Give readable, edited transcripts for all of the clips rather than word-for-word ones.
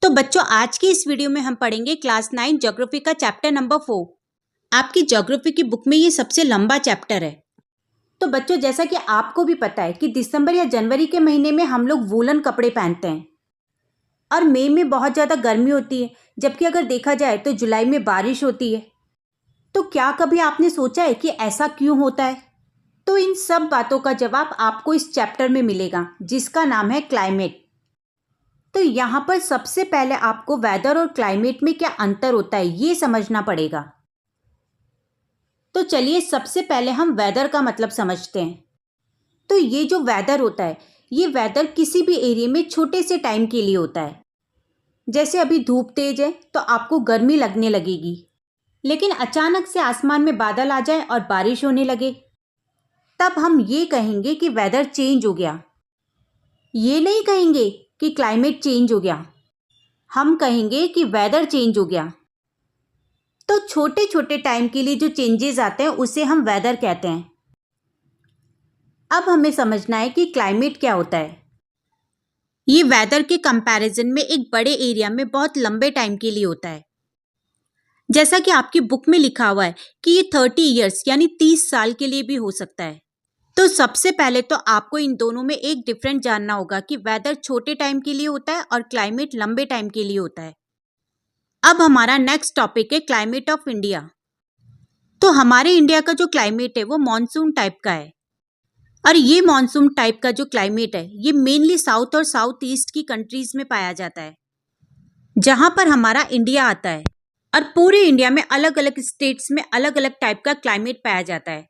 तो बच्चों आज की इस वीडियो में हम पढ़ेंगे क्लास 9 ज्योग्राफी का चैप्टर नंबर 4। आपकी ज्योग्राफी की बुक में ये सबसे लंबा चैप्टर है। तो बच्चों जैसा कि आपको भी पता है कि दिसंबर या जनवरी के महीने में हम लोग वूलन कपड़े पहनते हैं और मई में बहुत ज़्यादा गर्मी होती है, जबकि अगर देखा जाए तो जुलाई में बारिश होती है। तो क्या कभी आपने सोचा है कि ऐसा क्यों होता है? तो इन सब बातों का जवाब आपको इस चैप्टर में मिलेगा जिसका नाम है क्लाइमेट। तो यहाँ पर सबसे पहले आपको वेदर और क्लाइमेट में क्या अंतर होता है ये समझना पड़ेगा। तो चलिए सबसे पहले हम वेदर का मतलब समझते हैं। तो ये जो वेदर होता है, ये वेदर किसी भी एरिया में छोटे से टाइम के लिए होता है। जैसे अभी धूप तेज है तो आपको गर्मी लगने लगेगी, लेकिन अचानक से आसमान में बादल आ जाए और बारिश होने लगे, तब हम ये कहेंगे कि वेदर चेंज हो गया। ये नहीं कहेंगे कि क्लाइमेट चेंज हो गया, हम कहेंगे कि वेदर चेंज हो गया। तो छोटे छोटे टाइम के लिए जो चेंजेस आते हैं उसे हम वेदर कहते हैं। अब हमें समझना है कि क्लाइमेट क्या होता है। ये वेदर के कंपैरिजन में एक बड़े एरिया में बहुत लंबे टाइम के लिए होता है। जैसा कि आपकी बुक में लिखा हुआ है कि ये 30 ईयर्स यानी 30 साल के लिए भी हो सकता है। तो सबसे पहले तो आपको इन दोनों में एक डिफरेंस जानना होगा कि वेदर छोटे टाइम के लिए होता है और क्लाइमेट लंबे टाइम के लिए होता है। अब हमारा नेक्स्ट टॉपिक है क्लाइमेट ऑफ इंडिया। तो हमारे इंडिया का जो क्लाइमेट है वो मॉनसून टाइप का है, और ये मॉनसून टाइप का जो क्लाइमेट है ये मेनली साउथ और साउथ ईस्ट की कंट्रीज में पाया जाता है, जहां पर हमारा इंडिया आता है। और पूरे इंडिया में अलग अलग स्टेट्स में अलग अलग टाइप का क्लाइमेट पाया जाता है।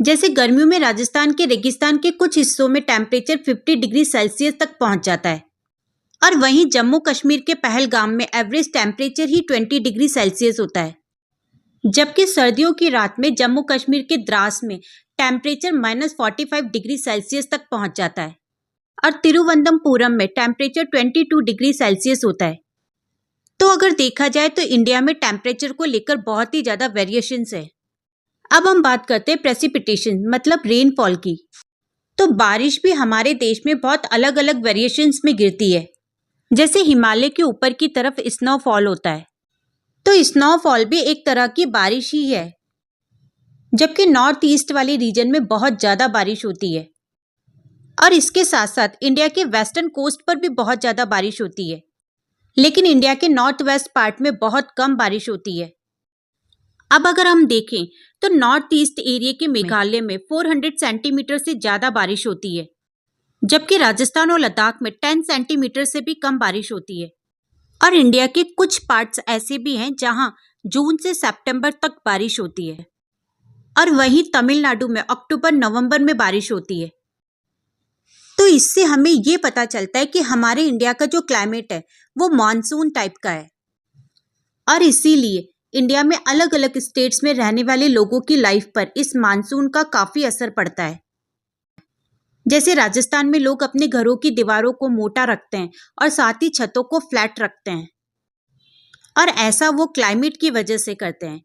जैसे गर्मियों में राजस्थान के रेगिस्तान के कुछ हिस्सों में टेम्परेचर 50 डिग्री सेल्सियस तक पहुंच जाता है, और वहीं जम्मू कश्मीर के पहलगाम में एवरेज टेम्परेचर ही 20 डिग्री सेल्सियस होता है। जबकि सर्दियों की रात में जम्मू कश्मीर के द्रास में टेम्परेचर -45 डिग्री सेल्सियस तक पहुंच जाता है, और तिरुवनंतपुरम में टेम्परेचर 22 डिग्री सेल्सियस होता है। तो अगर देखा जाए तो इंडिया में टेम्परेचर को लेकर बहुत ही ज़्यादा वेरिएशंस है। अब हम बात करते हैं प्रेसिपिटेशन मतलब रेनफॉल की। तो बारिश भी हमारे देश में बहुत अलग अलग वेरिएशंस में गिरती है। जैसे हिमालय के ऊपर की तरफ स्नोफॉल होता है, तो स्नोफॉल भी एक तरह की बारिश ही है। जबकि नॉर्थ ईस्ट वाले रीजन में बहुत ज़्यादा बारिश होती है, और इसके साथ साथ इंडिया के वेस्टर्न कोस्ट पर भी बहुत ज़्यादा बारिश होती है, लेकिन इंडिया के नॉर्थ वेस्ट पार्ट में बहुत कम बारिश होती है। अब अगर हम देखें तो नॉर्थ ईस्ट एरिया के मेघालय में 400 सेंटीमीटर से ज़्यादा बारिश होती है, जबकि राजस्थान और लद्दाख में 10 सेंटीमीटर से भी कम बारिश होती है। और इंडिया के कुछ पार्ट्स ऐसे भी हैं जहां जून से सितंबर तक बारिश होती है, और वहीं तमिलनाडु में अक्टूबर नवंबर में बारिश होती है। तो इससे हमें ये पता चलता है कि हमारे इंडिया का जो क्लाइमेट है वो मॉनसून टाइप का है, और इसीलिए इंडिया में अलग अलग स्टेट्स में रहने वाले लोगों की लाइफ पर इस मानसून का काफ़ी असर पड़ता है। जैसे राजस्थान में लोग अपने घरों की दीवारों को मोटा रखते हैं और साथ ही छतों को फ्लैट रखते हैं, और ऐसा वो क्लाइमेट की वजह से करते हैं,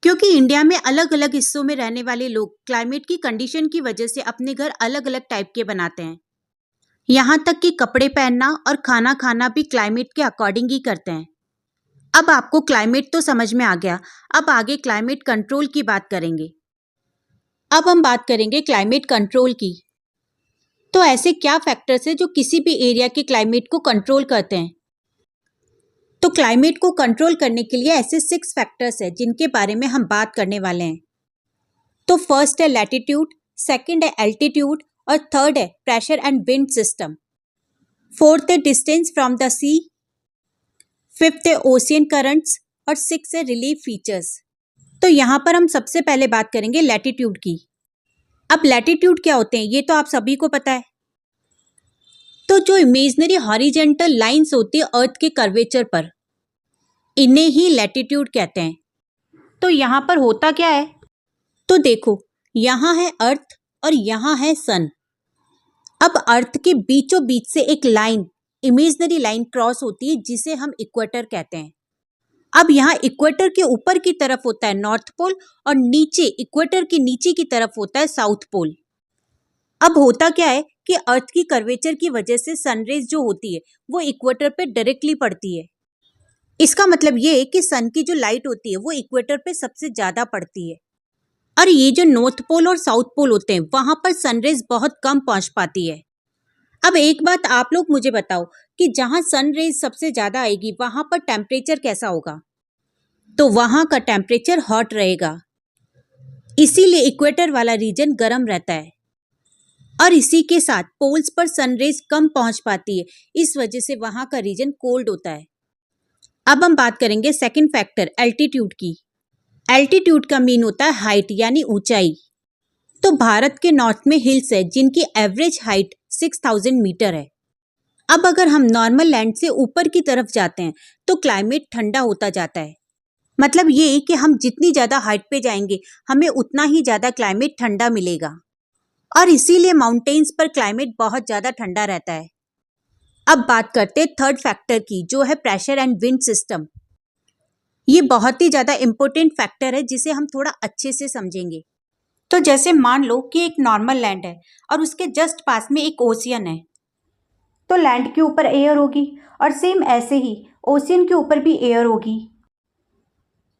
क्योंकि इंडिया में अलग अलग हिस्सों में रहने वाले लोग क्लाइमेट की कंडीशन की वजह से अपने घर अलग अलग टाइप के बनाते हैं। यहाँ तक कि कपड़े पहनना और खाना खाना भी क्लाइमेट के अकॉर्डिंग ही करते हैं। अब आपको क्लाइमेट तो समझ में आ गया, अब आगे क्लाइमेट कंट्रोल की बात करेंगे। अब हम बात करेंगे क्लाइमेट कंट्रोल की। तो ऐसे क्या फैक्टर्स हैं जो किसी भी एरिया के क्लाइमेट को कंट्रोल करते हैं? तो क्लाइमेट को कंट्रोल करने के लिए ऐसे 6 फैक्टर्स हैं जिनके बारे में हम बात करने वाले हैं। तो फर्स्ट है लैटिट्यूड, सेकंड है एल्टीट्यूड, और थर्ड है pressure and wind system, fourth है distance from the sea, fifth है ओशियन करंट्स, और सिक्स है रिलीफ फीचर्स। तो यहाँ पर हम सबसे पहले बात करेंगे लैटिट्यूड की। अब लैटिट्यूड क्या होते हैं ये तो आप सभी को पता है। तो जो इमेजिनरी हॉरिजेंटल लाइंस होती है अर्थ के कर्वेचर पर, इन्हें ही लैटिट्यूड कहते हैं। तो यहाँ पर होता क्या है, तो देखो यहाँ है अर्थ और यहाँ है सन। अब अर्थ के बीचों बीच से एक लाइन, इमेजिनरी लाइन क्रॉस होती है जिसे हम इक्वेटर कहते हैं। अब यहाँ इक्वेटर के ऊपर की तरफ होता है नॉर्थ पोल, और नीचे इक्वेटर के नीचे की तरफ होता है साउथ पोल। अब होता क्या है कि अर्थ की कर्वेचर की वजह से सनरेज जो होती है वो इक्वेटर पे डायरेक्टली पड़ती है। इसका मतलब ये है कि सन की जो लाइट होती है वो इक्वेटर पे सबसे ज़्यादा पड़ती है, और ये जो नॉर्थ पोल और साउथ पोल होते हैं वहाँ पर सनरेज बहुत कम पहुँच पाती है। अब एक बात आप लोग मुझे बताओ कि जहाँ सनरेज सबसे ज़्यादा आएगी वहाँ पर टेम्परेचर कैसा होगा? तो वहाँ का टेम्परेचर हॉट रहेगा, इसीलिए इक्वेटर वाला रीजन गर्म रहता है। और इसी के साथ पोल्स पर सनरेज कम पहुँच पाती है, इस वजह से वहाँ का रीजन कोल्ड होता है। अब हम बात करेंगे सेकंड फैक्टर एल्टीट्यूड की। एल्टीट्यूड का मीन होता है हाइट यानी ऊंचाई। तो भारत के नॉर्थ में हिल्स है जिनकी एवरेज हाइट 6000 मीटर है। अब अगर हम नॉर्मल लैंड से ऊपर की तरफ जाते हैं तो क्लाइमेट ठंडा होता जाता है। मतलब ये कि हम जितनी ज़्यादा हाइट पे जाएंगे हमें उतना ही ज़्यादा क्लाइमेट ठंडा मिलेगा, और इसीलिए माउंटेन्स पर क्लाइमेट बहुत ज़्यादा ठंडा रहता है। अब बात करते हैं थर्ड फैक्टर की, जो है प्रेशर एंड विंड सिस्टम। ये बहुत ही ज़्यादा इम्पोर्टेंट फैक्टर है जिसे हम थोड़ा अच्छे से समझेंगे। तो जैसे मान लो कि एक नॉर्मल लैंड है और उसके जस्ट पास में एक ओशियन है, तो लैंड के ऊपर एयर होगी और सेम ऐसे ही ओशियन के ऊपर भी एयर होगी।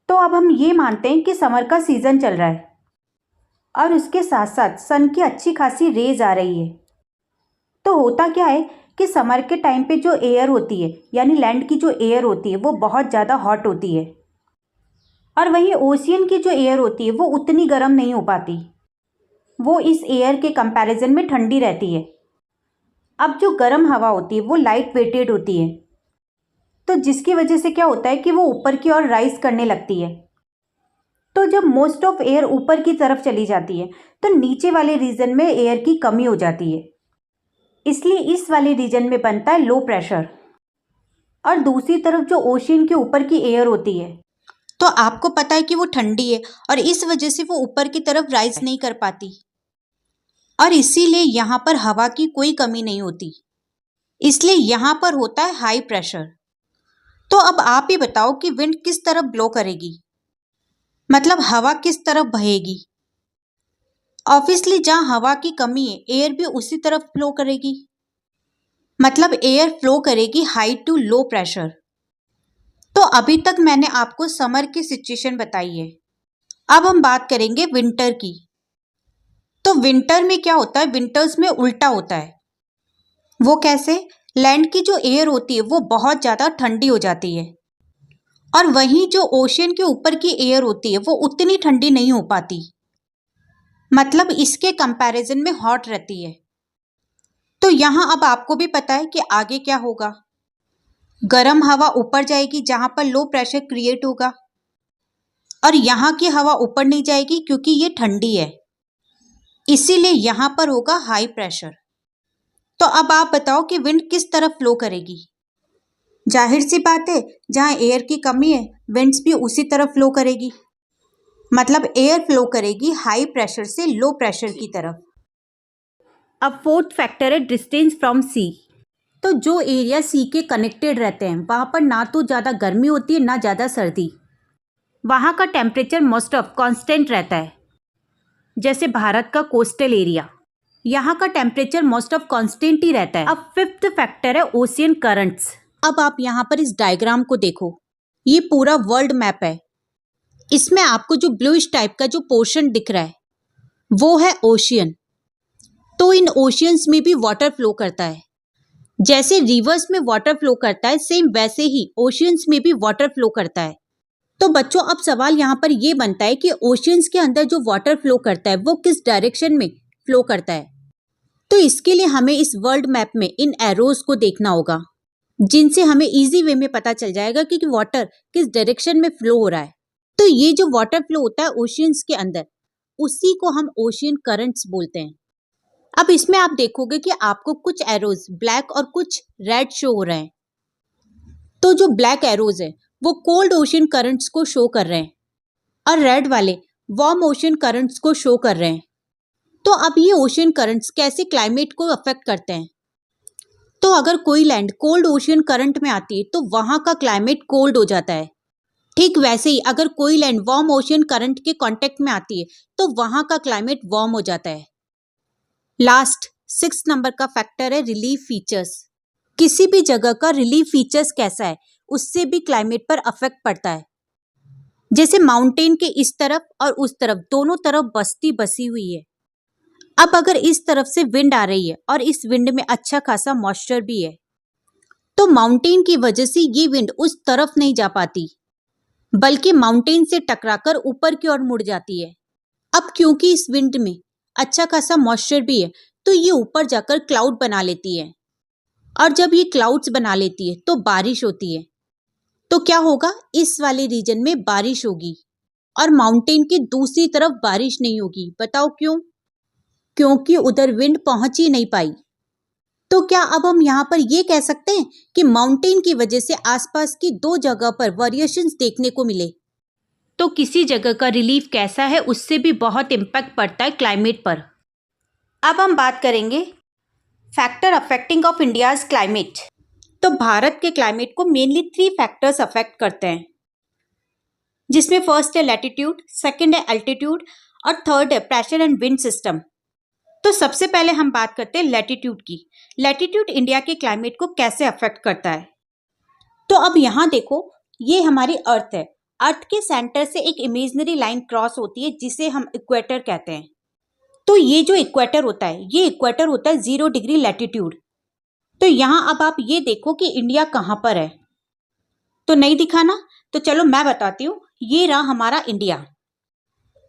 तो अब हम ये मानते हैं कि समर का सीज़न चल रहा है और उसके साथ साथ सन की अच्छी खासी रेज आ रही है। तो होता क्या है कि समर के टाइम पे जो एयर होती है यानी लैंड की जो एयर होती है वो बहुत ज़्यादा हॉट होती है, और वहीं ओशियन की जो एयर होती है वो उतनी गर्म नहीं हो पाती, वो इस एयर के कंपैरिजन में ठंडी रहती है। अब जो गर्म हवा होती है वो लाइट वेटेड होती है, तो जिसकी वजह से क्या होता है कि वो ऊपर की ओर राइज करने लगती है। तो जब मोस्ट ऑफ एयर ऊपर की तरफ चली जाती है तो नीचे वाले रीजन में एयर की कमी हो जाती है, इसलिए इस वाले रीजन में बनता है लो प्रेशर। और दूसरी तरफ जो ओशियन के ऊपर की एयर होती है तो आपको पता है कि वो ठंडी है और इस वजह से वो ऊपर की तरफ राइज नहीं कर पाती, और इसीलिए यहाँ पर हवा की कोई कमी नहीं होती, इसलिए यहाँ पर होता है हाई प्रेशर। तो अब आप ही बताओ कि विंड किस तरफ ब्लो करेगी, मतलब हवा किस तरफ बहेगी? ऑब्वियसली जहाँ हवा की कमी है एयर भी उसी तरफ फ्लो करेगी, मतलब एयर फ्लो करेगी हाई टू लो प्रेशर। तो अभी तक मैंने आपको समर की सिचुएशन बताई है। अब हम बात करेंगे विंटर की। तो विंटर में क्या होता है, विंटर्स में उल्टा होता है। वो कैसे? लैंड की जो एयर होती है वो बहुत ज़्यादा ठंडी हो जाती है, और वहीं जो ओशियन के ऊपर की एयर होती है वो उतनी ठंडी नहीं हो पाती, मतलब इसके कंपैरिजन में हॉट रहती है। तो यहाँ अब आपको भी पता है कि आगे क्या होगा। गर्म हवा ऊपर जाएगी जहाँ पर लो प्रेशर क्रिएट होगा, और यहाँ की हवा ऊपर नहीं जाएगी क्योंकि ये ठंडी है, इसीलिए यहाँ पर होगा हाई प्रेशर। तो अब आप बताओ कि विंड किस तरफ फ्लो करेगी? जाहिर सी बात है जहाँ एयर की कमी है विंड्स भी उसी तरफ फ्लो करेगी, मतलब एयर फ्लो करेगी हाई प्रेशर से लो प्रेशर की तरफ। अब फोर्थ फैक्टर है डिस्टेंस फ्रॉम सी। तो जो एरिया सी के कनेक्टेड रहते हैं वहाँ पर ना तो ज़्यादा गर्मी होती है ना ज़्यादा सर्दी, वहाँ का टेम्परेचर मोस्ट ऑफ कांस्टेंट रहता है। जैसे भारत का कोस्टल एरिया, यहाँ का टेम्परेचर मोस्ट ऑफ कांस्टेंट ही रहता है। अब फिफ्थ फैक्टर है ओशियन करंट्स। अब आप यहाँ पर इस डायग्राम को देखो, ये पूरा वर्ल्ड मैप है। इसमें आपको जो ब्लूइश टाइप का जो पोर्शन दिख रहा है वो है ओशियन। तो इन ओशियंस में भी वाटर फ्लो करता है, जैसे रिवर्स में वाटर फ्लो करता है सेम वैसे ही ओशियंस में भी वाटर फ्लो करता है। तो बच्चों अब सवाल यहाँ पर ये बनता है कि ओशियंस के अंदर जो वाटर फ्लो करता है वो किस डायरेक्शन में फ्लो करता है। तो इसके लिए हमें इस वर्ल्ड मैप में इन एरोज को देखना होगा, जिनसे हमें इजी वे में पता चल जाएगा कि वाटर किस डायरेक्शन में फ्लो हो रहा है। तो ये जो वाटर फ्लो होता है ओशियंस के अंदर, उसी को हम ओशियन करंट्स बोलते हैं। अब इसमें आप देखोगे कि आपको कुछ एरोज ब्लैक और कुछ रेड शो हो रहे हैं। तो जो ब्लैक एरोज है वो कोल्ड ओशियन करंट्स को शो कर रहे हैं, और रेड वाले वार्म ओशियन करंट्स को शो कर रहे हैं। तो अब ये ओशियन करंट्स कैसे क्लाइमेट को अफेक्ट करते हैं? तो अगर कोई लैंड कोल्ड ओशियन करंट में आती है तो वहाँ का क्लाइमेट कोल्ड हो जाता है। ठीक वैसे ही अगर कोई लैंड वार्म ओशियन करंट के कांटेक्ट में आती है तो वहाँ का क्लाइमेट वार्म हो जाता है। लास्ट 6 नंबर का फैक्टर है रिलीफ फीचर्स। किसी भी जगह का रिलीफ फीचर्स कैसा है उससे भी क्लाइमेट पर अफेक्ट पड़ता है। जैसे माउंटेन के इस तरफ और उस तरफ दोनों तरफ बस्ती बसी हुई है। अब अगर इस तरफ से विंड आ रही है और इस विंड में अच्छा खासा मॉइस्चर भी है तो माउंटेन की वजह से ये विंड उस तरफ नहीं जा पाती बल्कि माउंटेन से टकराकर ऊपर की ओर मुड़ जाती है। अब क्योंकि इस विंड में अच्छा खासा मॉइस्चर भी है तो ये ऊपर जाकर क्लाउड बना लेती है और जब ये क्लाउड्स बना लेती है तो बारिश होती है। तो क्या होगा, इस वाले रीजन में बारिश होगी और माउंटेन की दूसरी तरफ बारिश नहीं होगी। बताओ क्यों? क्योंकि उधर विंड पहुंच ही नहीं पाई। तो क्या अब हम यहाँ पर ये कह सकते हैं कि माउंटेन की वजह से आसपास की दो जगह पर वेरिएशंस देखने को मिले? तो किसी जगह का रिलीफ कैसा है उससे भी बहुत इम्पैक्ट पड़ता है क्लाइमेट पर। अब हम बात करेंगे factor affecting of India's climate. तो भारत के क्लाइमेट को मेनली 3 फैक्टर्स अफेक्ट करते हैं, जिसमें फर्स्ट है लैटिट्यूड, सेकंड है अल्टीट्यूड और थर्ड है प्रेशर एंड विंड सिस्टम। तो सबसे पहले हम बात करते हैं लैटिट्यूड की। लैटिट्यूड इंडिया के क्लाइमेट को कैसे अफेक्ट करता है? तो अब यहाँ देखो, ये हमारी अर्थ है। अर्थ के सेंटर से एक इमेजिनरी लाइन क्रॉस होती है जिसे हम इक्वेटर कहते हैं। तो ये जो इक्वेटर होता है, ये इक्वेटर होता है 0 डिग्री लैटिट्यूड। तो यहाँ अब आप ये देखो कि इंडिया कहाँ पर है। तो नहीं दिखा ना? तो चलो मैं बताती हूँ, ये रहा हमारा इंडिया।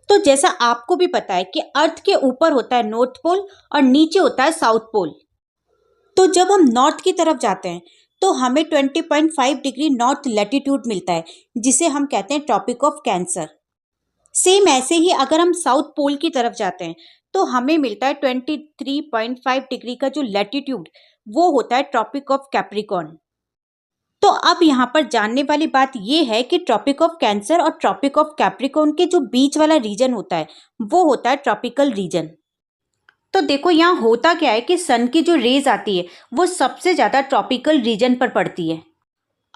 तो जैसा आपको भी पता है कि अर्थ के ऊपर होता है नॉर्थ पोल और नीचे होता है साउथ पोल। तो जब हम नॉर्थ की तरफ जाते हैं तो हमें 20.5 डिग्री नॉर्थ लैटिट्यूड मिलता है, जिसे हम कहते हैं ट्रॉपिक ऑफ कैंसर। सेम ऐसे ही अगर हम साउथ पोल की तरफ जाते हैं तो हमें मिलता है 23.5 डिग्री का जो लैटिट्यूड, वो होता है ट्रॉपिक ऑफ कैप्रिकॉर्न। तो अब यहाँ पर जानने वाली बात ये है कि ट्रॉपिक ऑफ कैंसर और ट्रॉपिक ऑफ कैप्रिकॉर्न के जो बीच वाला रीजन होता है वो होता है ट्रॉपिकल रीजन। तो देखो यहाँ होता क्या है कि सन की जो रेज आती है वो सबसे ज़्यादा ट्रॉपिकल रीजन पर पड़ती है,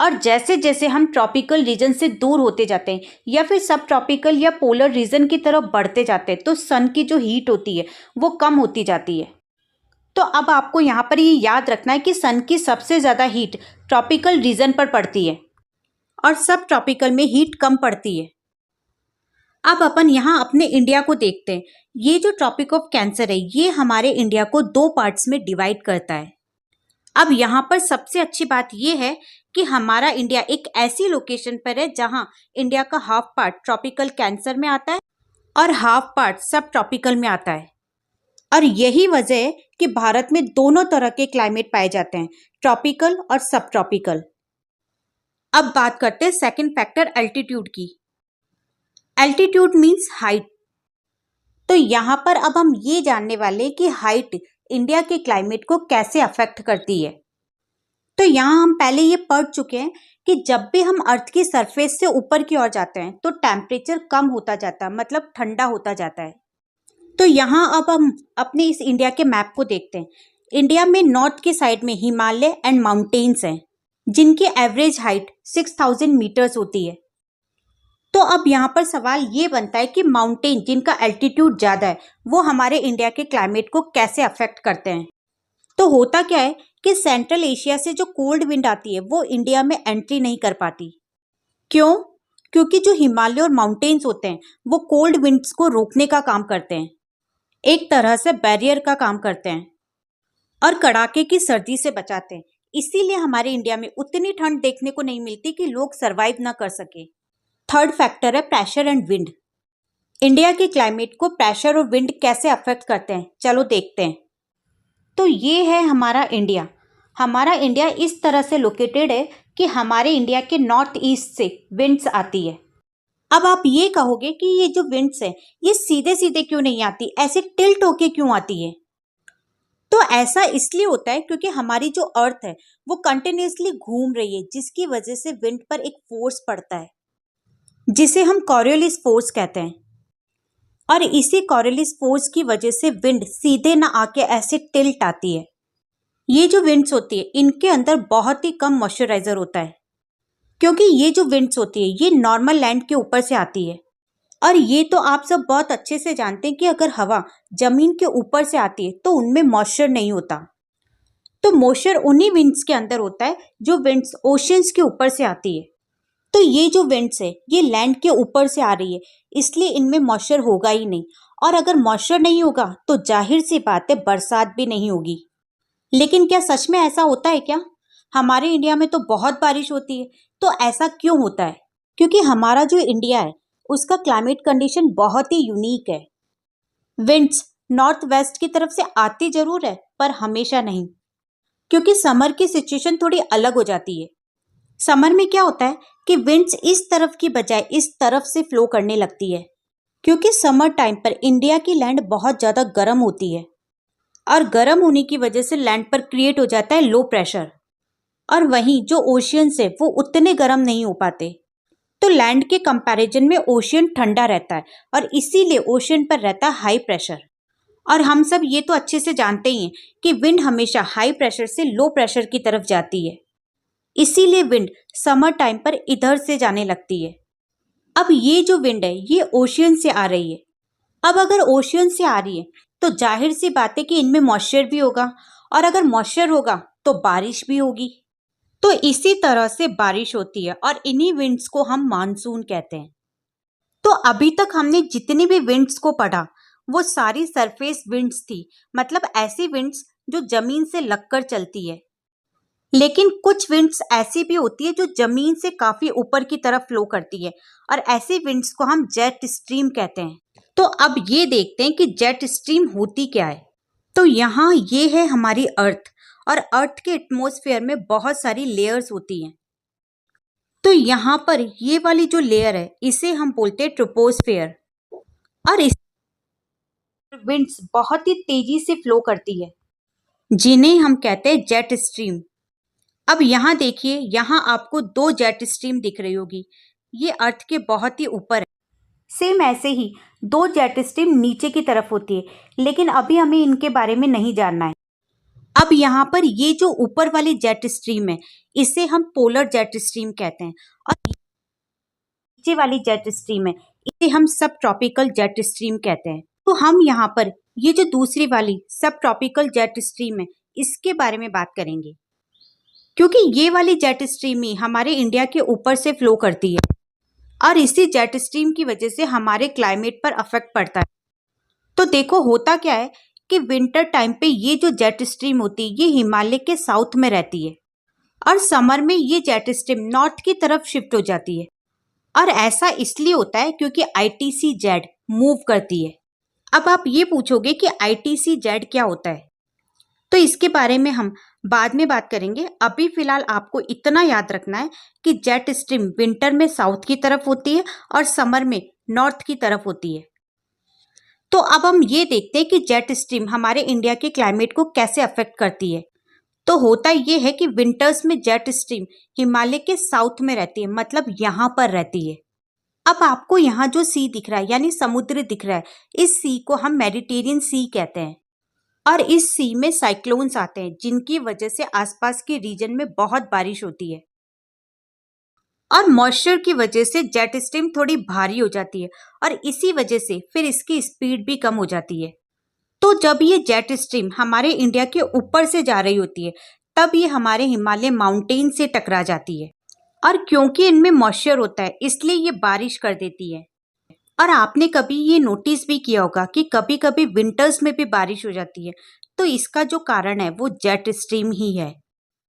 और जैसे जैसे हम ट्रॉपिकल रीजन से दूर होते जाते हैं या फिर सब ट्रॉपिकल या पोलर रीजन की तरफ बढ़ते जाते हैं तो सन की जो हीट होती है वो कम होती जाती है। तो अब आपको यहाँ पर ये याद रखना है कि सन की सबसे ज़्यादा हीट ट्रॉपिकल रीजन पर पड़ती है और सब ट्रॉपिकल में हीट कम पड़ती है। अब अपन यहाँ अपने इंडिया को देखते हैं। ये जो ट्रॉपिक ऑफ कैंसर है ये हमारे इंडिया को 2 पार्ट्स में डिवाइड करता है। अब यहाँ पर सबसे अच्छी बात ये है कि हमारा इंडिया एक ऐसी लोकेशन पर है जहाँ इंडिया का हाफ पार्ट ट्रॉपिकल कैंसर में आता है और हाफ पार्ट सब ट्रॉपिकल में आता है। और यही वजह है कि भारत में दोनों तरह के क्लाइमेट पाए जाते हैं, ट्रॉपिकल और सब ट्रॉपिकल। अब बात करते हैं सेकंड फैक्टर एल्टीट्यूड की। Altitude means height. तो यहाँ पर अब हम ये जानने वाले कि हाइट इंडिया के क्लाइमेट को कैसे अफेक्ट करती है। तो यहाँ हम पहले ये पढ़ चुके हैं कि जब भी हम अर्थ की सरफेस से ऊपर की ओर जाते हैं तो टेम्परेचर कम होता जाता है, मतलब ठंडा होता जाता है। तो यहाँ अब हम अपने इस इंडिया के मैप को देखते हैं। इंडिया में नॉर्थ की साइड में हिमालय एंड माउंटेन्स हैं जिनकी एवरेज हाइट 6000 मीटर्स होती है। तो अब यहाँ पर सवाल ये बनता है कि माउंटेन जिनका एल्टीट्यूड ज़्यादा है वो हमारे इंडिया के क्लाइमेट को कैसे अफेक्ट करते हैं। तो होता क्या है कि सेंट्रल एशिया से जो कोल्ड विंड आती है वो इंडिया में एंट्री नहीं कर पाती। क्यों? क्योंकि जो हिमालय और माउंटेन्स होते हैं वो कोल्ड विंड्स को रोकने का काम करते हैं, एक तरह से बैरियर का काम करते हैं और कड़ाके की सर्दी से बचाते हैं। इसीलिए हमारे इंडिया में उतनी ठंड देखने को नहीं मिलती कि लोग सरवाइव ना कर सके। थर्ड फैक्टर है प्रेशर एंड विंड। इंडिया के क्लाइमेट को प्रेशर और विंड कैसे अफेक्ट करते हैं, चलो देखते हैं। तो ये है हमारा इंडिया। हमारा इंडिया इस तरह से लोकेटेड है कि हमारे इंडिया के नॉर्थ ईस्ट से विंड्स आती है। अब आप ये कहोगे कि ये जो विंड्स है ये सीधे सीधे क्यों नहीं आती, ऐसे टिल्ट होके क्यों आती है? तो ऐसा इसलिए होता है क्योंकि हमारी जो अर्थ है वो कंटिन्यूसली घूम रही है, जिसकी वजह से विंड पर एक फोर्स पड़ता है जिसे हम कॉरियोलिस फोर्स कहते हैं। और इसी कॉरियोलिस फोर्स की वजह से विंड सीधे ना आके ऐसे टिल्ट आती है। ये जो विंड्स होती है इनके अंदर बहुत ही कम मॉइस्चराइजर होता है, क्योंकि ये जो विंड्स होती है ये नॉर्मल लैंड के ऊपर से आती है और ये तो आप सब बहुत अच्छे से जानते हैं कि अगर हवा जमीन के ऊपर से आती है तो उनमें मॉइस्चर नहीं होता। तो मॉइस्चर उन्हीं विंड्स के अंदर होता है जो विंड्स ओशियंस के ऊपर से आती है। तो ये जो विंड्स है ये लैंड के ऊपर से आ रही है, इसलिए इनमें मॉइस्चर होगा ही नहीं। और अगर मॉइस्चर नहीं होगा तो जाहिर सी बात है बरसात भी नहीं होगी। लेकिन क्या सच में ऐसा होता है क्या? हमारे इंडिया में तो बहुत बारिश होती है। तो ऐसा क्यों होता है? क्योंकि हमारा जो इंडिया है उसका क्लाइमेट कंडीशन बहुत ही यूनिक है। विंड्स नॉर्थ वेस्ट की तरफ से आती जरूर है पर हमेशा नहीं, क्योंकि समर की सिचुएशन थोड़ी अलग हो जाती है। समर में क्या होता है कि विंड्स इस तरफ की बजाय इस तरफ से फ्लो करने लगती है, क्योंकि समर टाइम पर इंडिया की लैंड बहुत ज़्यादा गर्म होती है और गर्म होने की वजह से लैंड पर क्रिएट हो जाता है लो प्रेशर। और वहीं जो ओशियंस है वो उतने गर्म नहीं हो पाते। तो लैंड के कंपैरिजन में ओशियन ठंडा रहता है और इसीलिए ओशियन पर रहता है हाई प्रेशर। और हम सब ये तो अच्छे से जानते ही हैं कि विंड हमेशा हाई प्रेशर से लो प्रेशर की तरफ जाती है, इसीलिए विंड समर टाइम पर इधर से जाने लगती है। अब ये जो विंड है ये ओशियन से आ रही है। अब अगर ओशियन से आ रही है तो जाहिर सी बात है कि इनमें मॉइस्चर भी होगा, और अगर मॉइस्चर होगा तो बारिश भी होगी। तो इसी तरह से बारिश होती है और इन्हीं विंड्स को हम मानसून कहते हैं। तो अभी तक हमने जितनी भी विंड्स को पढ़ा वो सारी सरफेस विंड्स थी, मतलब ऐसी विंड्स जो जमीन से लगकर चलती है। लेकिन कुछ विंड्स ऐसी भी होती है जो जमीन से काफी ऊपर की तरफ फ्लो करती है, और ऐसी विंड्स को हम जेट स्ट्रीम कहते हैं। तो अब ये देखते हैं कि जेट स्ट्रीम होती क्या है। तो यहाँ ये है हमारी अर्थ, और अर्थ के एटमॉस्फेयर में बहुत सारी लेयर्स होती हैं। तो यहाँ पर ये वाली जो लेयर है इसे हम बोलते हैं ट्रोपोस्फेयर, और इस विंड्स बहुत ही तेजी से फ्लो करती है जिन्हें हम कहते हैं जेट स्ट्रीम। अब यहाँ देखिए, यहाँ आपको दो जेट स्ट्रीम दिख रही होगी, ये अर्थ के बहुत ही ऊपर है। सेम ऐसे ही दो जेट स्ट्रीम नीचे की तरफ होती है, लेकिन अभी हमें इनके बारे में नहीं जानना है। अब यहाँ पर ये जो ऊपर वाली जेट स्ट्रीम है इसे हम पोलर जेट स्ट्रीम कहते हैं, और नीचे वाली जेट स्ट्रीम है इसे हम सब ट्रॉपिकल जेट स्ट्रीम कहते हैं। तो हम यहाँ पर ये जो दूसरी वाली सब ट्रॉपिकल जेट स्ट्रीम है इसके बारे में बात करेंगे, क्योंकि ये वाली जेट स्ट्रीम ही हमारे इंडिया के ऊपर से फ्लो करती है, और इसी जेट स्ट्रीम की वजह से हमारे क्लाइमेट पर अफेक्ट पड़ता है। तो देखो होता क्या है कि विंटर टाइम पे ये जो जेट स्ट्रीम होती है ये हिमालय के साउथ में रहती है, और समर में ये जेट स्ट्रीम नॉर्थ की तरफ शिफ्ट हो जाती है। और ऐसा इसलिए होता है क्योंकि ITC-Z मूव करती है। अब आप ये पूछोगे कि ITC-Z क्या होता है, तो इसके बारे में हम बाद में बात करेंगे। अभी फिलहाल आपको इतना याद रखना है कि जेट स्ट्रीम विंटर में साउथ की तरफ होती है और समर में नॉर्थ की तरफ होती है। तो अब हम ये देखते हैं कि जेट स्ट्रीम हमारे इंडिया के क्लाइमेट को कैसे अफेक्ट करती है। तो होता ये है कि विंटर्स में जेट स्ट्रीम हिमालय के साउथ में रहती है, मतलब यहाँ पर रहती है। अब आपको यहाँ जो सी दिख रहा है यानी समुद्र दिख रहा है, इस सी को हम मेडिटेरियन सी कहते हैं, और इस सी में साइक्लोन्स आते हैं जिनकी वजह से आसपास के रीजन में बहुत बारिश होती है, और मॉइस्चर की वजह से जेट स्ट्रीम थोड़ी भारी हो जाती है, और इसी वजह से फिर इसकी स्पीड भी कम हो जाती है। तो जब ये जेट स्ट्रीम हमारे इंडिया के ऊपर से जा रही होती है तब ये हमारे हिमालय माउंटेन से टकरा जाती है, और क्योंकि इनमें मॉइस्चर होता है इसलिए ये बारिश कर देती है। और आपने कभी ये नोटिस भी किया होगा कि कभी कभी विंटर्स में भी बारिश हो जाती है, तो इसका जो कारण है वो जेट स्ट्रीम ही है।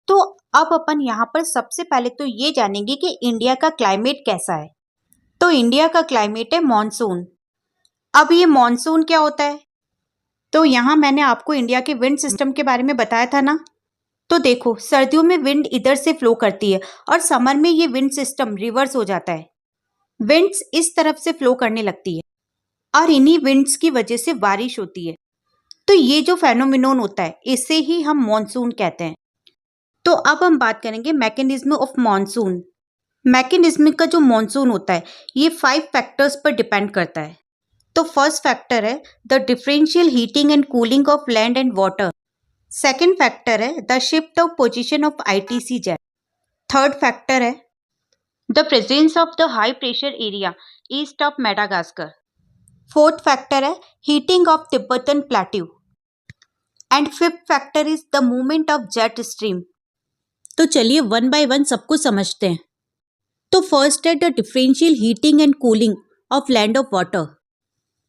तो अब अपन यहाँ पर सबसे पहले तो ये जानेंगे कि इंडिया का क्लाइमेट कैसा है। तो इंडिया का क्लाइमेट है मॉनसून। अब ये मॉनसून क्या होता है? तो यहाँ मैंने आपको इंडिया के विंड सिस्टम के बारे में बताया था ना। तो देखो, सर्दियों में विंड इधर से फ्लो करती है और समर में ये विंड सिस्टम रिवर्स हो जाता है। विंड्स इस तरफ से फ्लो करने लगती है और इन्हीं विंड्स की वजह से बारिश होती है। तो ये जो फेनोमेनन होता है इसे ही हम मॉनसून कहते हैं। तो अब हम बात करेंगे मैकेनिज्म ऑफ मॉनसून। मैकेनिज्म का जो मॉनसून होता है ये 5 फैक्टर्स पर डिपेंड करता है। तो फर्स्ट फैक्टर है the differential heating and cooling of land and water. Second factor है the shift of position of ITC-Z। Third factor है the presence of the high pressure area east of Madagascar. Fourth factor है heating of Tibetan plateau and fifth factor is the movement of jet stream. तो चलिए one by one सबको समझते हैं। तो first है the differential heating and cooling of land of water.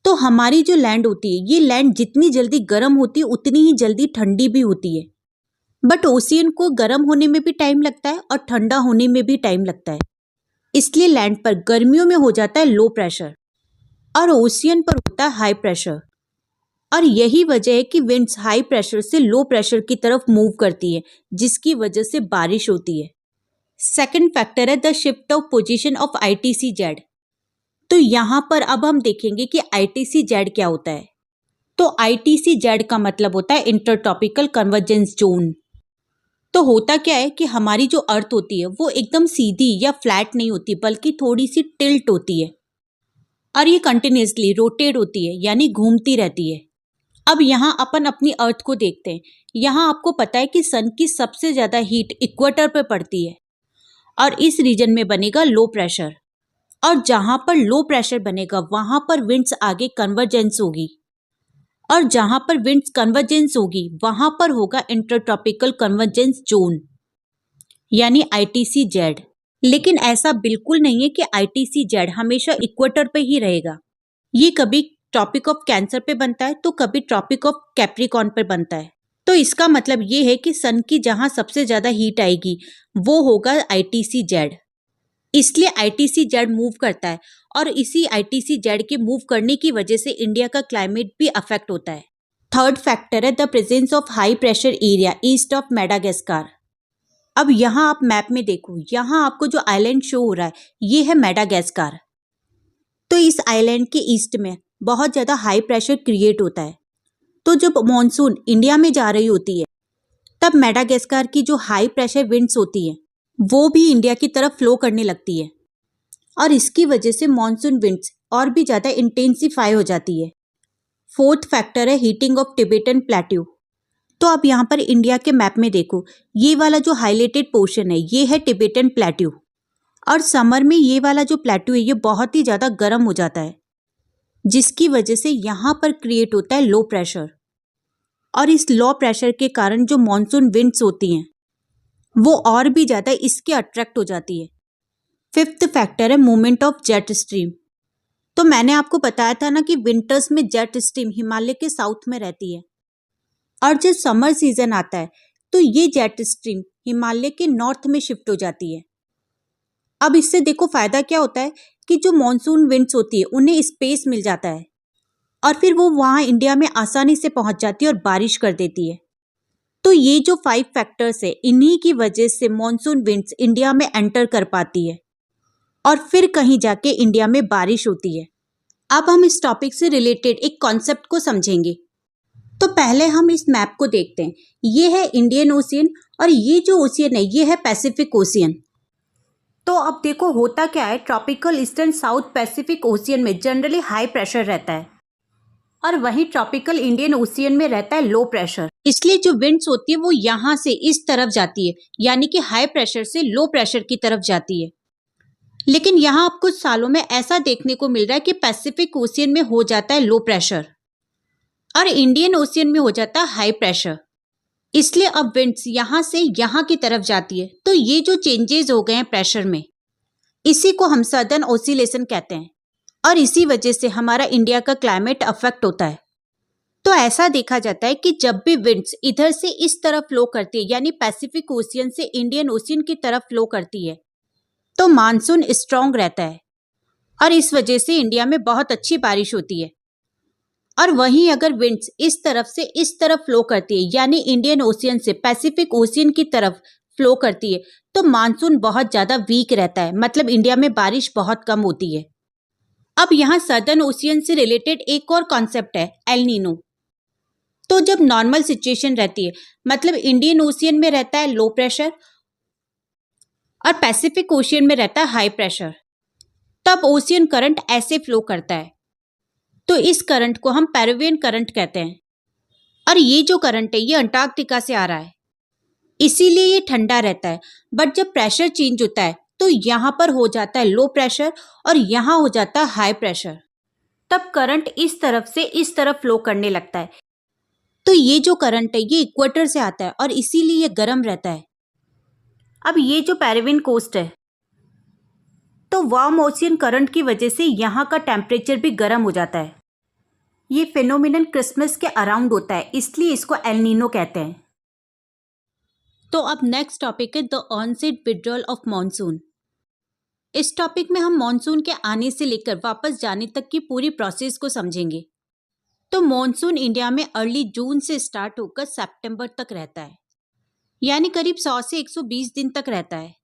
तो हमारी जो लैंड होती है, ये लैंड जितनी जल्दी गर्म होती है उतनी ही जल्दी ठंडी भी होती है। बट ओशियन को गर्म होने में भी टाइम लगता है और ठंडा होने में भी टाइम लगता है। इसलिए लैंड पर गर्मियों में हो जाता है लो प्रेशर और ओशियन पर होता है हाई प्रेशर। और यही वजह है कि विंड्स हाई प्रेशर से लो प्रेशर की तरफ मूव करती है, जिसकी वजह से बारिश होती है। सेकंड फैक्टर है the shift of position of ITC Z. तो यहाँ पर अब हम देखेंगे कि आईटीसी जेड क्या होता है। तो आईटीसी जेड का मतलब होता है इंटरट्रॉपिकल कन्वर्जेंस जोन। तो होता क्या है कि हमारी जो अर्थ होती है वो एकदम सीधी या फ्लैट नहीं होती, बल्कि थोड़ी सी टिल्ट होती है और ये कंटिन्यूसली रोटेट होती है, यानी घूमती रहती है। अब यहाँ अपन अपनी अर्थ को देखते हैं। यहाँ आपको पता है कि सन की सबसे ज़्यादा हीट इक्वेटर पर पड़ती है और इस रीजन में बनेगा लो प्रेशर। और जहाँ पर लो प्रेशर बनेगा वहाँ पर विंड्स आगे कन्वर्जेंस होगी और जहाँ पर विंड्स कन्वर्जेंस होगी वहाँ पर होगा इंटरट्रॉपिकल कन्वर्जेंस जोन, यानी आईटीसी जेड। लेकिन ऐसा बिल्कुल नहीं है कि आईटीसी जेड हमेशा इक्वेटर पे ही रहेगा। ये कभी ट्रॉपिक ऑफ कैंसर पे बनता है तो कभी ट्रॉपिक ऑफ कैप्रिकॉर्न पे बनता है। तो इसका मतलब ये है कि सन की जहां सबसे ज्यादा हीट आएगी वो होगा आईटीसी जेड। इसलिए आईटीसी जेड मूव करता है और इसी आईटीसी जेड के मूव करने की वजह से इंडिया का क्लाइमेट भी अफेक्ट होता है। थर्ड फैक्टर है the presence of high pressure area east of Madagascar. अब यहाँ आप मैप में देखो, यहाँ आपको जो आइलैंड शो हो रहा है ये है मेडागास्कर। तो इस आइलैंड के ईस्ट में बहुत ज़्यादा हाई प्रेशर क्रिएट होता है। तो जब मॉनसून इंडिया में जा रही होती है तब मेडागास्कर की जो हाई प्रेशर विंड्स होती है वो भी इंडिया की तरफ फ्लो करने लगती है और इसकी वजह से मॉनसून विंड्स और भी ज़्यादा इंटेंसिफाई हो जाती है। फोर्थ फैक्टर है हीटिंग ऑफ टिबेटन प्लेट्यू। तो आप यहाँ पर इंडिया के मैप में देखो, ये वाला जो हाईलाइटेड पोर्शन है ये है टिबेटन प्लेट्यू और समर में ये वाला जो प्लेट्यू है ये बहुत ही ज़्यादा गर्म हो जाता है, जिसकी वजह से यहाँ पर क्रिएट होता है लो प्रेशर और इस लो प्रेशर के कारण जो मॉनसून विंड्स होती हैं वो और भी ज़्यादा इसके अट्रैक्ट हो जाती है। फिफ्थ फैक्टर है मूवमेंट ऑफ जेट स्ट्रीम। तो मैंने आपको बताया था ना कि विंटर्स में जेट स्ट्रीम हिमालय के साउथ में रहती है और जब समर सीजन आता है तो ये जेट स्ट्रीम हिमालय के नॉर्थ में शिफ्ट हो जाती है। अब इससे देखो फायदा क्या होता है कि जो मॉनसून विंड्स होती है उन्हें स्पेस मिल जाता है और फिर वो वहाँ इंडिया में आसानी से पहुँच जाती है और बारिश कर देती है। तो ये जो 5 फैक्टर्स है इन्हीं की वजह से मॉनसून विंड्स इंडिया में एंटर कर पाती है और फिर कहीं जाके इंडिया में बारिश होती है। अब हम इस टॉपिक से रिलेटेड एक कॉन्सेप्ट को समझेंगे। तो पहले हम इस मैप को देखते हैं। ये है इंडियन ओशियन और ये जो ओशियन है ये है पैसिफिक ओशियन। तो अब देखो होता क्या है, tropical eastern south Pacific ocean में जनरली हाई प्रेशर रहता है और वहीं ट्रॉपिकल इंडियन ओशियन में रहता है लो प्रेशर। इसलिए जो विंड्स होती है वो यहाँ से इस तरफ जाती है, यानी कि हाई प्रेशर से लो प्रेशर की तरफ जाती है। लेकिन यहाँ अब कुछ सालों में ऐसा देखने को मिल रहा है कि पैसिफिक ओशियन में हो जाता है लो प्रेशर और इंडियन ओशियन में हो जाता है हाई प्रेशर। इसलिए अब विंड्स यहाँ से यहाँ की तरफ जाती है। तो ये जो चेंजेस हो गए हैं प्रेशर में, इसी को हम सदर्न ऑसिलेशन कहते हैं और इसी वजह से हमारा इंडिया का क्लाइमेट अफेक्ट होता है। तो ऐसा देखा जाता है कि जब भी विंड्स इधर से इस तरफ फ्लो करती है, यानी पैसिफिक ओशियन से इंडियन ओशियन की तरफ फ्लो करती है, तो मानसून स्ट्रांग रहता है और इस वजह से इंडिया में बहुत अच्छी बारिश होती है। और वहीं अगर विंड्स इस तरफ से इस तरफ फ्लो करती है, यानी इंडियन ओशियन से पैसिफिक ओशियन की तरफ फ्लो करती है, तो मानसून बहुत ज़्यादा वीक रहता है, मतलब इंडिया में बारिश बहुत कम होती है। अब यहाँ सदर्न ओशियन से रिलेटेड एक और कॉन्सेप्ट है एल नीनो। तो जब नॉर्मल सिचुएशन रहती है, मतलब इंडियन ओशियन में रहता है लो प्रेशर और पैसिफिक ओशियन में रहता है हाई प्रेशर, तब ओशियन करंट ऐसे फ्लो करता है। तो इस करंट को हम पेरुवियन करंट कहते हैं और ये जो करंट है ये अंटार्कटिका से आ रहा है, इसीलिए ये ठंडा रहता है। बट जब प्रेशर चेंज होता है तो यहाँ पर हो जाता है लो प्रेशर और यहाँ हो जाता है हाई प्रेशर। तब करंट इस तरफ से इस तरफ फ्लो करने लगता है। तो ये जो करंट है ये इक्वेटर से आता है और इसीलिए ये गर्म रहता है। अब ये जो पेरिविन कोस्ट है, तो वार्म ओशियन करंट की वजह से यहाँ का टेम्परेचर भी गर्म हो जाता है। ये फिनोमिनन क्रिसमस के अराउंड होता है, इसलिए इसको एल नीनो कहते हैं। तो अब नेक्स्ट टॉपिक है the onset withdrawal of monsoon. इस टॉपिक में हम मॉनसून के आने से लेकर वापस जाने तक की पूरी प्रोसेस को समझेंगे। तो मॉनसून इंडिया में अर्ली जून से स्टार्ट होकर सितंबर तक रहता है, यानी करीब 100 से 120 दिन तक रहता है।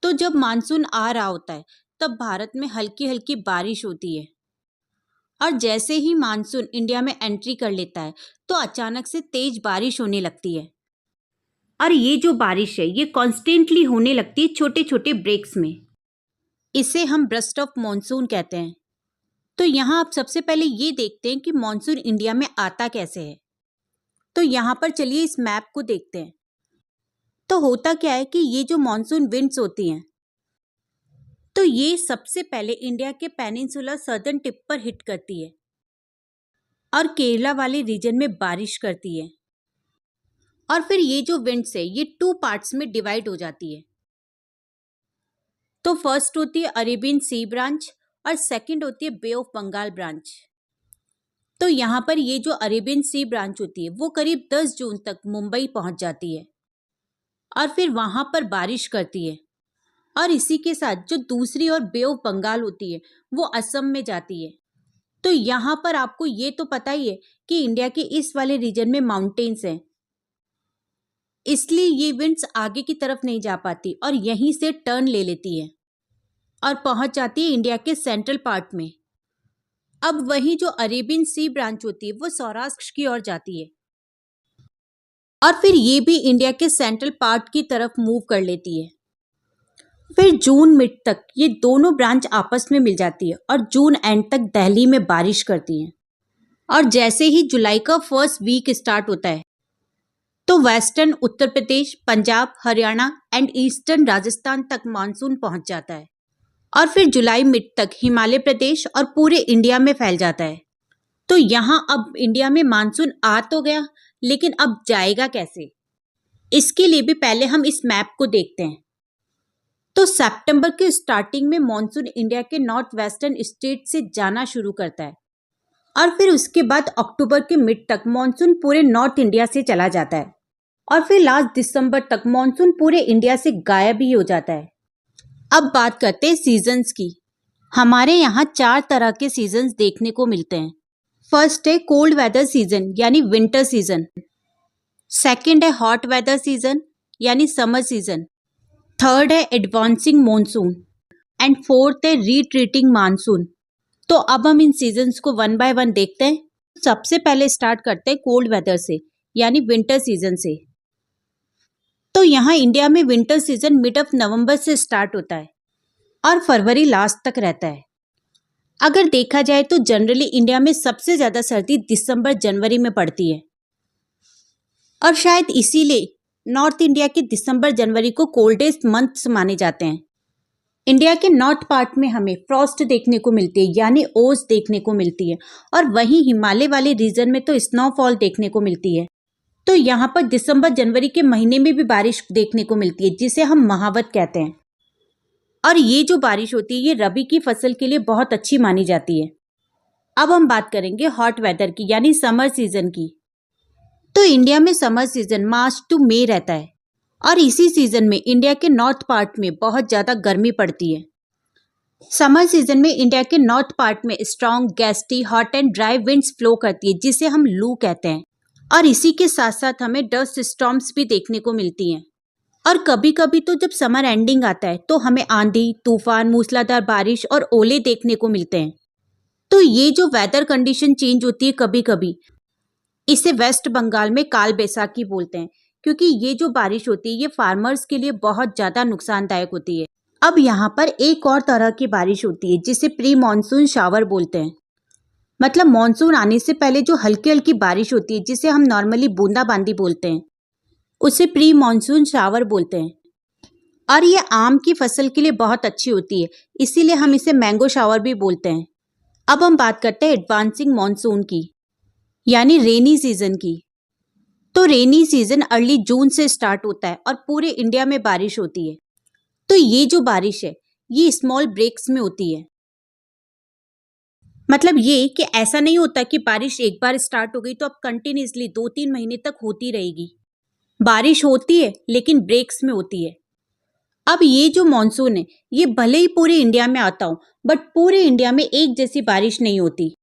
तो जब मानसून आ रहा होता है तब भारत में हल्की हल्की बारिश होती है, और जैसे ही मानसून इंडिया में एंट्री कर लेता है तो अचानक से तेज बारिश होने लगती है। और ये जो बारिश है ये कॉन्स्टेंटली होने लगती है छोटे छोटे ब्रेक्स में। इसे हम बर्स्ट ऑफ मॉनसून कहते हैं। तो यहाँ आप सबसे पहले ये देखते हैं कि मॉनसून इंडिया में आता कैसे है। तो यहाँ पर चलिए इस मैप को देखते हैं। तो होता क्या है कि ये जो मॉनसून विंड्स होती हैं, तो ये सबसे पहले इंडिया के पेनिनसुला सर्दर्न टिप पर हिट करती है और केरला वाले रीजन में बारिश करती है। और फिर ये जो विंड्स है ये 2 पार्ट्स में डिवाइड हो जाती है। तो फर्स्ट होती है अरेबियन सी ब्रांच और सेकंड होती है बे ऑफ बंगाल ब्रांच। तो यहाँ पर ये जो अरेबियन सी ब्रांच होती है वो करीब 10 जून तक मुंबई पहुंच जाती है और फिर वहां पर बारिश करती है। और इसी के साथ जो दूसरी और बे ऑफ बंगाल होती है वो असम में जाती है। तो यहाँ पर आपको ये तो पता ही है कि इंडिया के इस वाले रीजन में माउंटेन्स हैं, इसलिए ये विंड्स आगे की तरफ नहीं जा पाती और यहीं से टर्न ले लेती है और पहुंच जाती है इंडिया के सेंट्रल पार्ट में। अब वही जो अरेबियन सी ब्रांच होती है वो सौराष्ट्र की ओर जाती है और फिर ये भी इंडिया के सेंट्रल पार्ट की तरफ मूव कर लेती है। फिर जून मिड तक ये दोनों ब्रांच आपस में मिल जाती है और जून एंड तक दिल्ली में बारिश करती हैं। और जैसे ही जुलाई का फर्स्ट वीक स्टार्ट होता है तो western Uttar Pradesh, Punjab, Haryana and eastern Rajasthan तक मानसून पहुंच जाता है और फिर जुलाई मिड तक हिमालय प्रदेश और पूरे इंडिया में फैल जाता है। तो यहाँ अब इंडिया में मानसून आ तो गया, लेकिन अब जाएगा कैसे, इसके लिए भी पहले हम इस मैप को देखते हैं। तो सितंबर के स्टार्टिंग में मॉनसून इंडिया के नॉर्थ वेस्टर्न स्टेट से जाना शुरू करता है और फिर उसके बाद अक्टूबर के मिड तक मॉनसून पूरे नॉर्थ इंडिया से चला जाता है और फिर लास्ट दिसंबर तक मॉनसून पूरे इंडिया से गायब ही हो जाता है। अब बात करते हैं सीजन्स की। हमारे यहाँ 4 तरह के सीजन्स देखने को मिलते हैं। फर्स्ट है कोल्ड वेदर सीजन यानी विंटर सीजन, सेकंड है हॉट वेदर सीजन यानी समर सीजन, थर्ड है एडवांसिंग मॉनसून एंड फोर्थ है रिट्रीटिंग मानसून। तो अब हम इन सीजन्स को वन बाय वन देखते हैं। सबसे पहले स्टार्ट करते हैं कोल्ड वेदर से यानी विंटर सीजन से। तो यहाँ इंडिया में winter season mid of November से स्टार्ट होता है और फरवरी लास्ट तक रहता है। अगर देखा जाए तो जनरली इंडिया में सबसे ज़्यादा सर्दी दिसंबर जनवरी में पड़ती है और शायद इसीलिए नॉर्थ इंडिया के दिसंबर जनवरी को कोल्डेस्ट मंथ्स माने जाते हैं। इंडिया के नॉर्थ पार्ट में हमें फ्रॉस्ट देखने को मिलती है यानी ओस देखने को मिलती है और वहीं हिमालय वाले रीजन में तो स्नोफॉल देखने को मिलती है। तो यहाँ पर दिसंबर जनवरी के महीने में भी बारिश देखने को मिलती है जिसे हम महावत कहते हैं। और ये जो बारिश होती है ये रबी की फसल के लिए बहुत अच्छी मानी जाती है। अब हम बात करेंगे हॉट वेदर की यानी समर सीजन की। तो इंडिया में समर सीजन मार्च टू मई रहता है और इसी सीजन में इंडिया के नॉर्थ पार्ट में बहुत ज़्यादा गर्मी पड़ती है। समर सीजन में इंडिया के नॉर्थ पार्ट में strong gusty hot and dry winds flow करती है जिसे हम लू कहते हैं और इसी के साथ साथ हमें डस्ट स्टॉर्म्स भी देखने को मिलती हैं। और कभी कभी तो जब समर एंडिंग आता है तो हमें आंधी, तूफान, मूसलाधार बारिश और ओले देखने को मिलते हैं। तो ये जो वेदर कंडीशन चेंज होती है कभी कभी, इसे वेस्ट बंगाल में काल बैसाखी बोलते हैं क्योंकि ये जो बारिश होती है ये फार्मर्स के लिए बहुत ज़्यादा नुकसानदायक होती है। अब यहाँ पर एक और तरह की बारिश होती है जिसे प्री मानसून शावर बोलते हैं। मतलब मानसून आने से पहले जो हल्की हल्की बारिश होती है जिसे हम नॉर्मली बूंदाबांदी बोलते हैं, उसे प्री मानसून शावर बोलते हैं। और ये आम की फसल के लिए बहुत अच्छी होती है, इसीलिए हम इसे मैंगो शावर भी बोलते हैं। अब हम बात करते हैं एडवांसिंग मॉनसून की, यानी रेनी सीजन की। तो रेनी सीजन अर्ली जून से स्टार्ट होता है और पूरे इंडिया में बारिश होती है। तो ये जो बारिश है ये स्मॉल ब्रेक्स में होती है। मतलब ये कि ऐसा नहीं होता कि बारिश एक बार स्टार्ट हो गई तो अब कंटिन्यूसली 2-3 महीने तक होती रहेगी। बारिश होती है लेकिन ब्रेक्स में होती है। अब ये जो मॉनसून है ये भले ही पूरे इंडिया में आता हो, बट पूरे इंडिया में एक जैसी बारिश नहीं होती।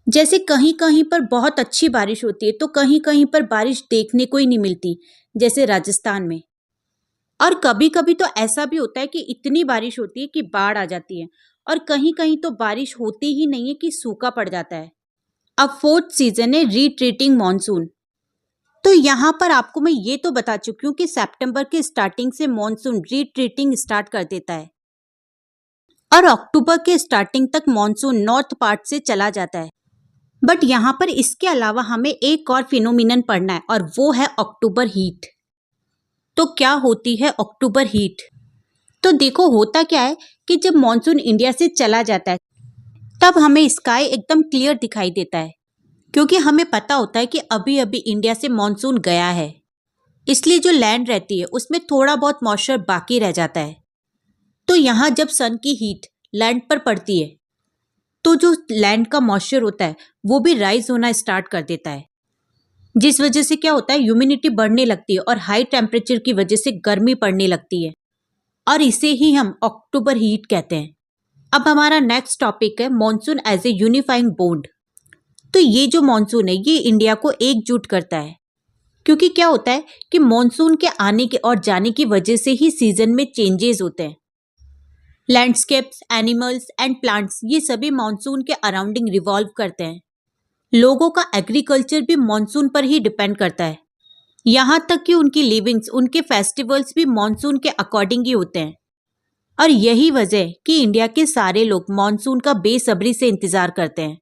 जैसे कहीं कहीं पर बहुत अच्छी बारिश होती है तो कहीं कहीं पर बारिश देखने को ही नहीं मिलती, जैसे राजस्थान में। और कभी कभी तो ऐसा भी होता है कि इतनी बारिश होती है कि बाढ़ आ जाती है, और कहीं कहीं तो बारिश होती ही नहीं है कि सूखा पड़ जाता है। अब फोर्थ सीजन है रिट्रीटिंग मॉनसून। तो यहाँ पर आपको मैं ये तो बता चुकी हूँ कि सितंबर के स्टार्टिंग से मॉनसून रिट्रीटिंग स्टार्ट कर देता है और अक्टूबर के स्टार्टिंग तक मॉनसून नॉर्थ पार्ट से चला जाता है। बट यहाँ पर इसके अलावा हमें एक और फिनोमिनन पढ़ना है और वो है अक्टूबर हीट। तो क्या होती है अक्टूबर हीट? तो देखो होता क्या है कि जब मॉनसून इंडिया से चला जाता है तब हमें स्काई एकदम क्लियर दिखाई देता है, क्योंकि हमें पता होता है कि अभी अभी इंडिया से मॉनसून गया है। इसलिए जो लैंड रहती है उसमें थोड़ा बहुत मॉइस्चर बाकी रह जाता है। तो यहाँ जब सन की हीट लैंड पर पड़ती है तो जो लैंड का मॉइस्चर होता है वो भी राइज होना स्टार्ट कर देता है, जिस वजह से क्या होता है ह्यूमिडिटी बढ़ने लगती है और हाई टेम्परेचर की वजह से गर्मी पड़ने लगती है, और इसे ही हम अक्टूबर हीट कहते हैं। अब हमारा नेक्स्ट टॉपिक है monsoon as a unifying bond. तो ये जो मॉनसून है ये इंडिया को एकजुट करता है, क्योंकि क्या होता है कि मॉनसून के आने के और जाने की वजह से ही सीजन में चेंजेस होते हैं। लैंडस्केप्स, एनिमल्स एंड प्लांट्स ये सभी मॉनसून के अराउंडिंग रिवॉल्व करते हैं। लोगों का एग्रीकल्चर भी मॉनसून पर ही डिपेंड करता है, यहाँ तक कि उनकी लिविंग्स, उनके फेस्टिवल्स भी मॉनसून के अकॉर्डिंग ही होते हैं। और यही वजह है कि इंडिया के सारे लोग मॉनसून का बेसब्री से इंतजार करते हैं।